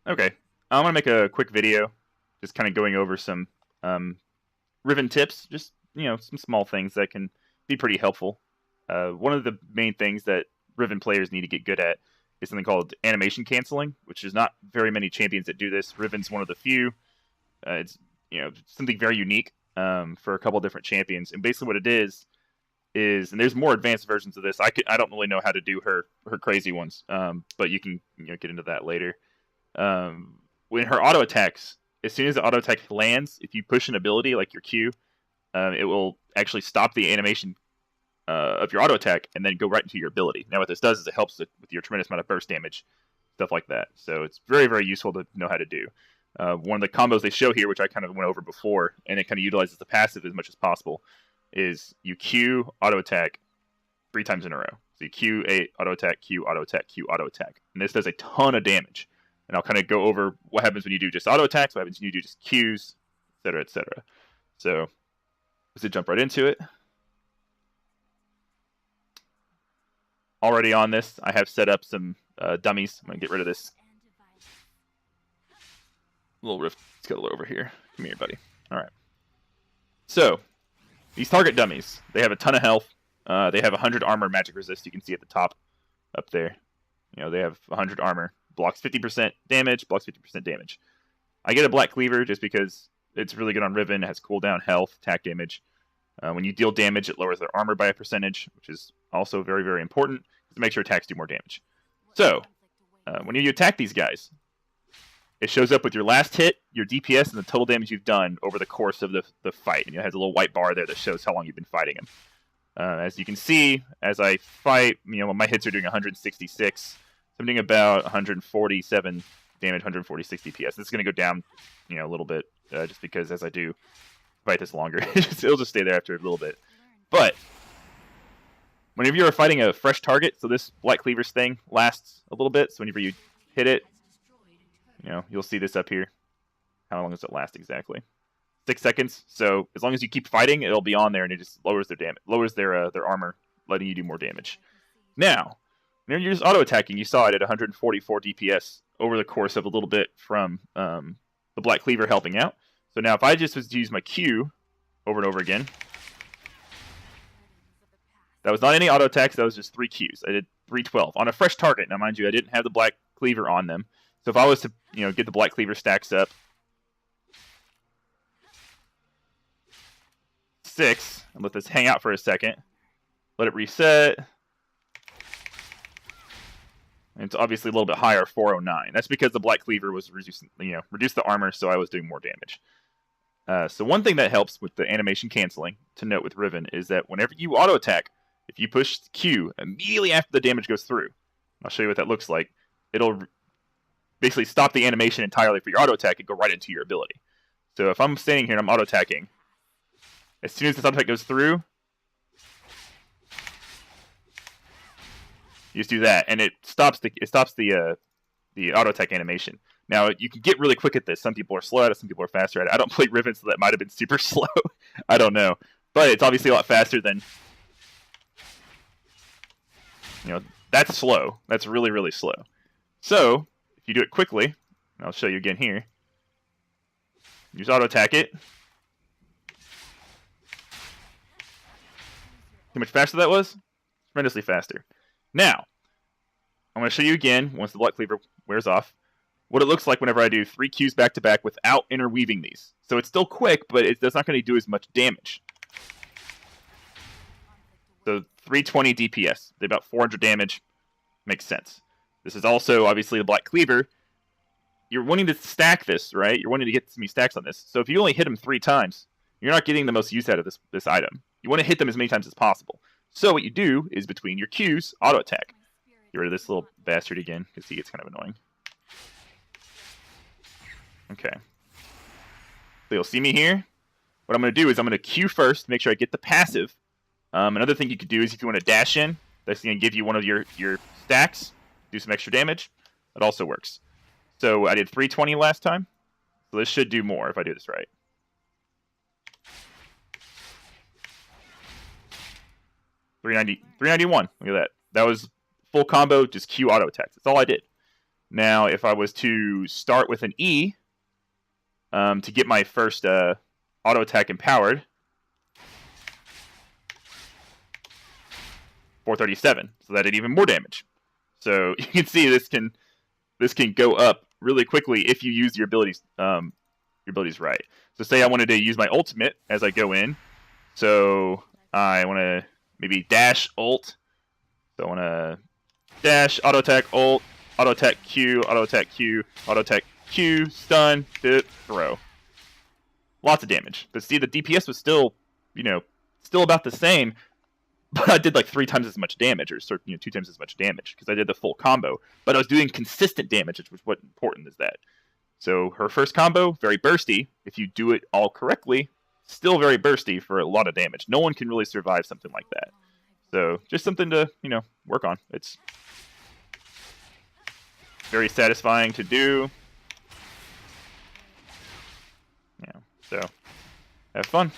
Okay, I'm gonna make a quick video, just kind of going over some Riven tips, just some small things that can be pretty helpful. One of the main things that Riven players need to get good at is something called animation canceling, which is not very many champions that do this. Riven's one of the few. It's something very unique for a couple different champions, and basically what it is, and there's more advanced versions of this. I don't really know how to do her crazy ones, but you can get into that later. When her auto attacks, as soon as the auto attack lands, if you push an ability like your Q, it will actually stop the animation of your auto attack and then go right into your ability. Now, what this does is it helps with your tremendous amount of burst damage, stuff like that. So it's very, very useful to know how to do. One of the combos they show here, which I kind of went over before, and it kind of utilizes the passive as much as possible, is you Q auto attack 3 times in a row. So you Q auto attack, Q auto attack, Q auto attack, and this does a ton of damage. And I'll kind of go over what happens when you do just auto attacks, what happens when you do just Qs, etc., etc. So let's jump right into it. Already on this, I have set up some dummies. I'm going to get rid of this little rift skeleton over here. Come here, buddy. All right. So these target dummies, they have a ton of health. They have 100 armor magic resist. You can see at the top up there. They have 100 armor. Blocks 50% damage, blocks 50% damage. I get a Black Cleaver just because it's really good on Riven. It has cooldown, health, attack damage. When you deal damage, it lowers their armor by a percentage, which is also very, very important to make sure attacks do more damage. So, when you attack these guys, it shows up with your last hit, your DPS, and the total damage you've done over the course of the fight. And it has a little white bar there that shows how long you've been fighting him. As you can see, as I fight, my hits are doing 166, something about 147 damage, 146 DPS. This is going to go down, a little bit, just because as I do fight this longer, it'll just stay there after a little bit. But whenever you're fighting a fresh target, so this Black Cleaver's thing lasts a little bit. So whenever you hit it, you'll see this up here. How long does it last exactly? 6 seconds. So as long as you keep fighting, it'll be on there, and it just lowers their damage, lowers their armor, letting you do more damage. Now, when you're just auto attacking, you saw it at 144 DPS over the course of a little bit from the Black Cleaver helping out. So now if I just was to use my Q over and over again, that was not any auto attacks, that was just 3 Qs. I did 312 on a fresh target. Now mind you, I didn't have the Black Cleaver on them. So if I was to get the Black Cleaver stacks up 6, and let this hang out for a second, let it reset. And it's obviously a little bit higher, 409. That's because the Black Cleaver was reduced the armor, so I was doing more damage. So one thing that helps with the animation canceling to note with Riven is that whenever you auto attack, if you push Q immediately after the damage goes through, I'll show you what that looks like. It'll basically stop the animation entirely for your auto attack and go right into your ability. So if I'm standing here and I'm auto attacking, as soon as this auto attack goes through, you just do that, and it stops the auto attack animation. Now you can get really quick at this. Some people are slow at it, some people are faster at it. I don't play Riven, so that might have been super slow. I don't know, but it's obviously a lot faster than that's slow. That's really, really slow. So if you do it quickly, and I'll show you again here. You just auto attack it. See how much faster that was? Tremendously faster. Now, I'm going to show you again, once the Black Cleaver wears off, what it looks like whenever I do 3 Qs back-to-back without interweaving these. So it's still quick, but it's not going to do as much damage. So 320 DPS, about 400 damage, makes sense. This is also, obviously, the Black Cleaver. You're wanting to stack this, right? You're wanting to get as many stacks on this. So if you only hit him 3 times, you're not getting the most use out of this item. You want to hit them as many times as possible. So what you do is between your Qs, auto attack. Get rid of this little bastard again, because he gets kind of annoying. Okay. So you'll see me here. What I'm going to do is I'm going to Q first to make sure I get the passive. Another thing you could do is if you want to dash in, that's going to give you one of your stacks, do some extra damage. That also works. So I did 320 last time. So this should do more if I do this right. $391. Look at that. That was full combo, just Q auto attacks. That's all I did. Now, if I was to start with an E to get my first auto attack empowered, 437, so that did even more damage. So you can see this can go up really quickly if you use your abilities right. So say I wanted to use my ultimate as I go in. So I want to maybe dash ult. So I want to dash, auto attack, ult, auto attack Q, auto attack Q, auto attack Q, stun, hit, throw. Lots of damage. But see, the DPS was still, still about the same. But I did like 3 times as much damage, or 2 times as much damage, because I did the full combo. But I was doing consistent damage, which was what important is that. So her first combo, very bursty. If you do it all correctly, still very bursty for a lot of damage. No one can really survive something like that. So just something to, work on. It's very satisfying to do. Yeah, so have fun.